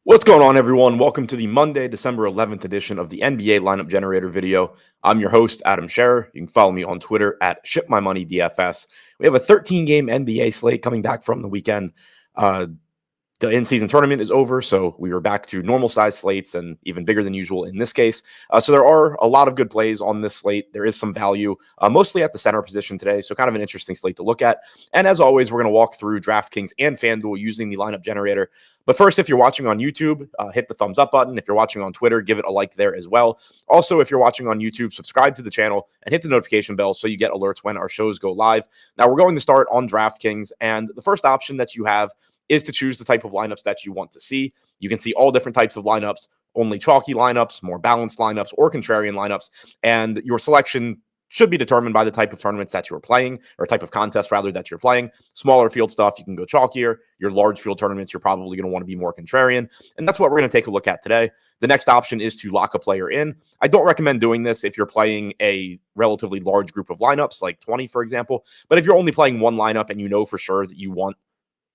What's going on, everyone? Welcome to the Monday, December 11th edition of the NBA Lineup Generator video. I'm your host, Adam Scherer. You can follow me on Twitter at ShipMyMoneyDFS. We have a 13-game NBA slate coming back from the weekend. The in-season tournament is over, so we are back to normal-sized slates and even bigger than usual in this case. So there are a lot of good plays on this slate. There is some value, mostly at the center position today, so kind of an interesting slate to look at. And as always, we're going to walk through DraftKings and FanDuel using the lineup generator. But first, if you're watching on YouTube, hit the thumbs up button. If you're watching on Twitter, give it a like there as well. Also, if you're watching on YouTube, subscribe to the channel and hit the notification bell so you get alerts when our shows go live. Now, we're going to start on DraftKings, and the first option that you have is to choose the type of lineups that you want to see. You can see all different types of lineups, only chalky lineups, more balanced lineups, or contrarian lineups. And your selection should be determined by the type of tournaments that you're playing, or type of contest rather that you're playing. Smaller field stuff, you can go chalkier. Your large field tournaments, you're probably going to want to be more contrarian. And that's what we're going to take a look at today. The next option is to lock a player in. I don't recommend doing this if you're playing a relatively large group of lineups, like 20, for example. But if you're only playing one lineup and you know for sure that you want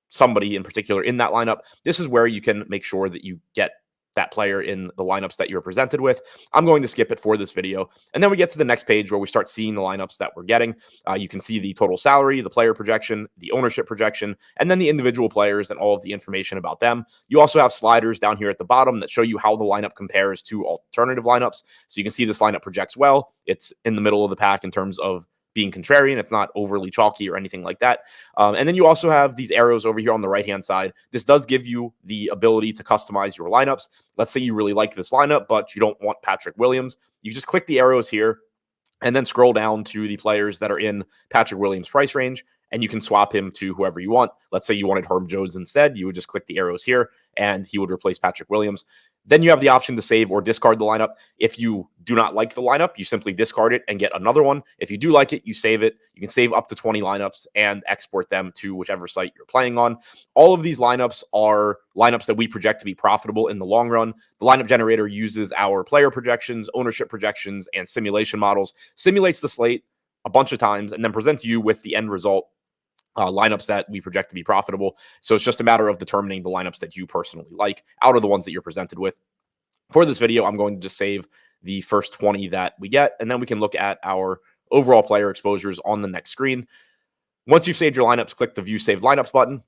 somebody in particular in that lineup, this is where you can make sure that you get that player in the lineups that you're presented with. I'm going to skip it for this video. And then we get to the next page where we start seeing the lineups that we're getting. You can see the total salary, the player projection, the ownership projection, and then the individual players and all of the information about them. You also have sliders down here at the bottom that show you how the lineup compares to alternative lineups. So you can see this lineup projects well. It's in the middle of the pack in terms of being contrarian. It's not overly chalky or anything like that. And then you also have these arrows over here on the right-hand side. This does give you the ability to customize your lineups. Let's say you really like this lineup, but you don't want Patrick Williams. You just click the arrows here and then scroll down to the players that are in Patrick Williams' price range, and you can swap him to whoever you want. Let's say you wanted Herb Jones instead. You would just click the arrows here, and he would replace Patrick Williams. Then you have the option to save or discard the lineup. If you do not like the lineup, you simply discard it and get another one. If you do like it, you save it. You can save up to 20 lineups and export them to whichever site you're playing on. All of these lineups are lineups that we project to be profitable in the long run. The lineup generator uses our player projections, ownership projections, and simulation models, simulates the slate a bunch of times, and then presents you with the end result lineups that we project to be profitable. So it's just a matter of determining the lineups that you personally like out of the ones that you're presented with. For this video, I'm going to just save the first 20 that we get, and then we can look at our overall player exposures on the next screen. Once you've saved your lineups, click the View Saved Lineups button,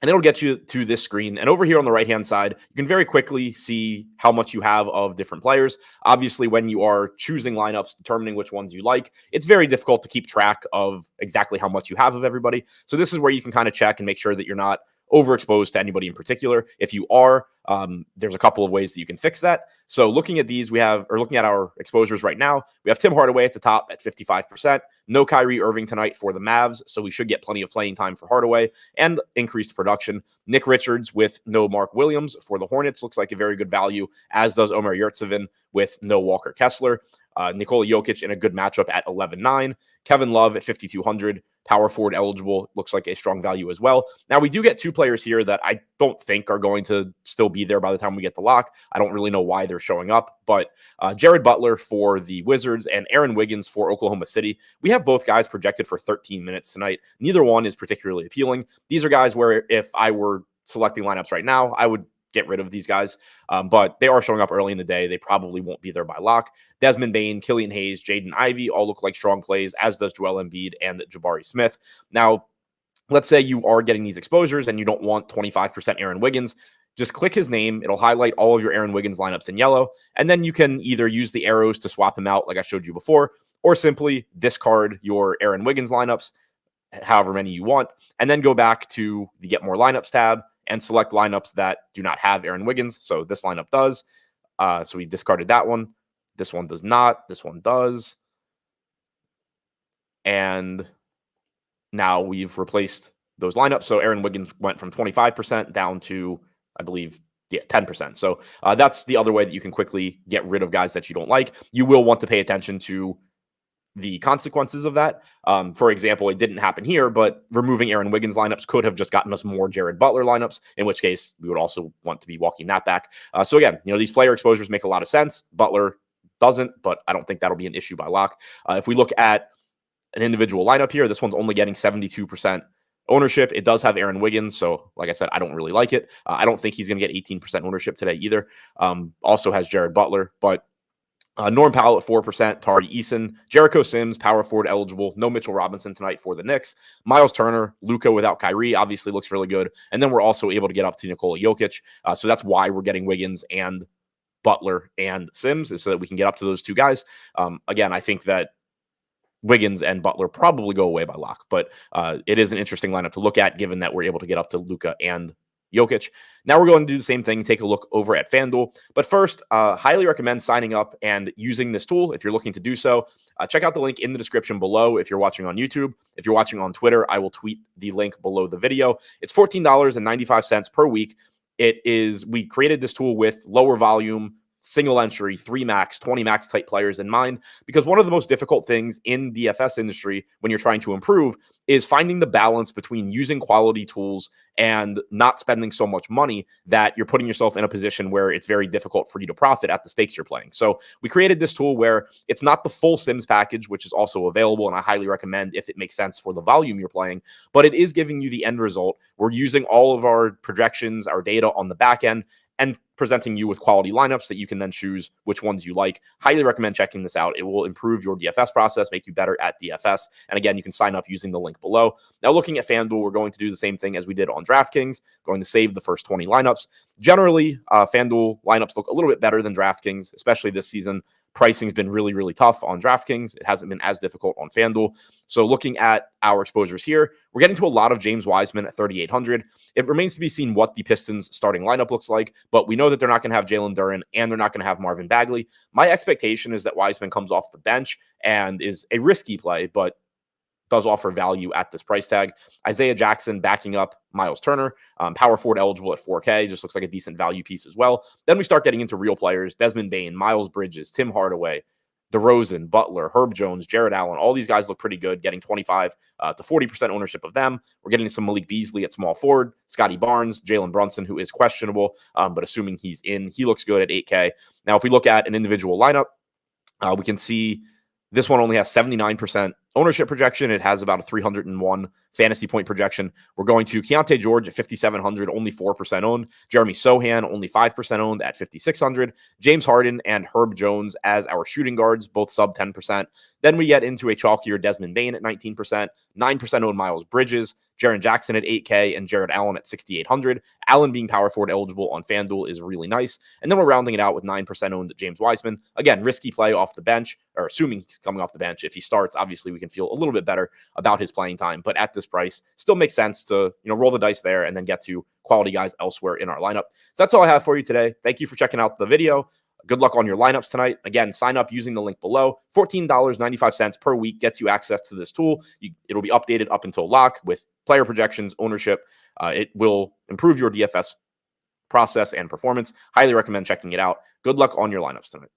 and it'll get you to this screen. And over here on the right-hand side, you can very quickly see how much you have of different players. Obviously, when you are choosing lineups, determining which ones you like, it's very difficult to keep track of exactly how much you have of everybody. So this is where you can kind of check and make sure that you're not overexposed to anybody in particular. If you are, there's a couple of ways that you can fix that. So looking at these, looking at our exposures right now, we have Tim Hardaway at the top at 55%. No Kyrie Irving tonight for the Mavs, so we should get plenty of playing time for Hardaway and increased production. Nick Richards with no Mark Williams for the Hornets looks like a very good value, as does Omer Yurtseven with no Walker Kessler. Nikola Jokic in a good matchup at 11.9. Kevin Love at 5,200. Power forward eligible looks like a strong value as well. Now, we do get two players here that I don't think are going to still be there by the time we get the lock. I don't really know why they're showing up, but Jared Butler for the Wizards and Aaron Wiggins for Oklahoma City. We have both guys projected for 13 minutes tonight. Neither one is particularly appealing. These are guys where if I were selecting lineups right now, I would get rid of these guys, but they are showing up early in the day. They probably won't be there by lock. Desmond Bane, Killian Hayes, Jaden Ivey all look like strong plays, as does Joel Embiid and Jabari Smith. Now, let's say you are getting these exposures and you don't want 25% Aaron Wiggins. Just click his name. It'll highlight all of your Aaron Wiggins lineups in yellow, and then you can either use the arrows to swap him out like I showed you before, or simply discard your Aaron Wiggins lineups, however many you want, and then go back to the Get More Lineups tab and select lineups that do not have Aaron Wiggins. So this lineup does. So we discarded that one. This one does not. This one does. And now we've replaced those lineups. So Aaron Wiggins went from 25% down to, I believe, 10%. So that's the other way that you can quickly get rid of guys that you don't like. You will want to pay attention to the consequences of that. For example, it didn't happen here, but removing Aaron Wiggins lineups could have just gotten us more Jared Butler lineups, in which case we would also want to be walking that back. So again, these player exposures make a lot of sense. Butler doesn't, but I don't think that'll be an issue by lock. If we look at an individual lineup here, this one's only getting 72% ownership. It does have Aaron Wiggins. So like I said, I don't really like it. I don't think he's going to get 18% ownership today either. Also has Jared Butler, but Norm Powell at 4%, Tari Eason, Jericho Sims, power forward eligible, no Mitchell Robinson tonight for the Knicks. Miles Turner, Luka without Kyrie, obviously looks really good. And then we're also able to get up to Nikola Jokic. So that's why we're getting Wiggins and Butler and Sims, is so that we can get up to those two guys. Again, I think that Wiggins and Butler probably go away by lock, but it is an interesting lineup to look at given that we're able to get up to Luka and Jokic. Now we're going to do the same thing, take a look over at FanDuel. But first, highly recommend signing up and using this tool if you're looking to do so. Check out the link in the description below if you're watching on YouTube. If you're watching on Twitter, I will tweet the link below the video. It's $14.95 per week. We created this tool with lower volume, single entry, 3 max, 20 max type players in mind, because one of the most difficult things in the DFS industry when you're trying to improve is finding the balance between using quality tools and not spending so much money that you're putting yourself in a position where it's very difficult for you to profit at the stakes you're playing. So we created this tool where it's not the full Sims package, which is also available, and I highly recommend if it makes sense for the volume you're playing, but it is giving you the end result. We're using all of our projections, our data on the back end, and presenting you with quality lineups that you can then choose which ones you like. Highly recommend checking this out. It will improve your DFS process, make you better at DFS. And again, you can sign up using the link below. Now, looking at FanDuel, we're going to do the same thing as we did on DraftKings, going to save the first 20 lineups. Generally, FanDuel lineups look a little bit better than DraftKings, especially this season. Pricing has been really, really tough on DraftKings. It hasn't been as difficult on FanDuel. So looking at our exposures here, we're getting to a lot of James Wiseman at 3,800. It remains to be seen what the Pistons starting lineup looks like, but we know that they're not going to have Jalen Duren and they're not going to have Marvin Bagley. My expectation is that Wiseman comes off the bench and is a risky play, but does offer value at this price tag. Isaiah Jackson backing up Miles Turner, power forward eligible at 4K, just looks like a decent value piece as well. Then we start getting into real players: Desmond Bane, Miles Bridges, Tim Hardaway, DeRozan, Butler, Herb Jones, Jared Allen. All these guys look pretty good, getting 25 to 40% ownership of them. We're getting some Malik Beasley at small forward, Scotty Barnes, Jalen Brunson, who is questionable, but assuming he's in, he looks good at 8K. Now, if we look at an individual lineup, we can see this one only has 79% ownership projection. It has about a 301 fantasy point projection. We're going to Keontae George at 5,700, only 4% owned. Jeremy Sohan, only 5% owned at 5,600. James Harden and Herb Jones as our shooting guards, both sub 10%. Then we get into a chalkier Desmond Bane at 19%, 9% owned Miles Bridges, Jaren Jackson at 8K, and Jared Allen at 6,800. Allen being power forward eligible on FanDuel is really nice. And then we're rounding it out with 9% owned James Wiseman. Again, risky play off the bench, or assuming he's coming off the bench. If he starts, obviously we can feel a little bit better about his playing time. But at this price, still makes sense to roll the dice there and then get to quality guys elsewhere in our lineup. So that's all I have for you today. Thank you for checking out the video. Good luck on your lineups tonight. Again, sign up using the link below. $14.95 per week gets you access to this tool. It'll be updated up until lock with player projections, ownership. It will improve your DFS process and performance. Highly recommend checking it out. Good luck on your lineups tonight.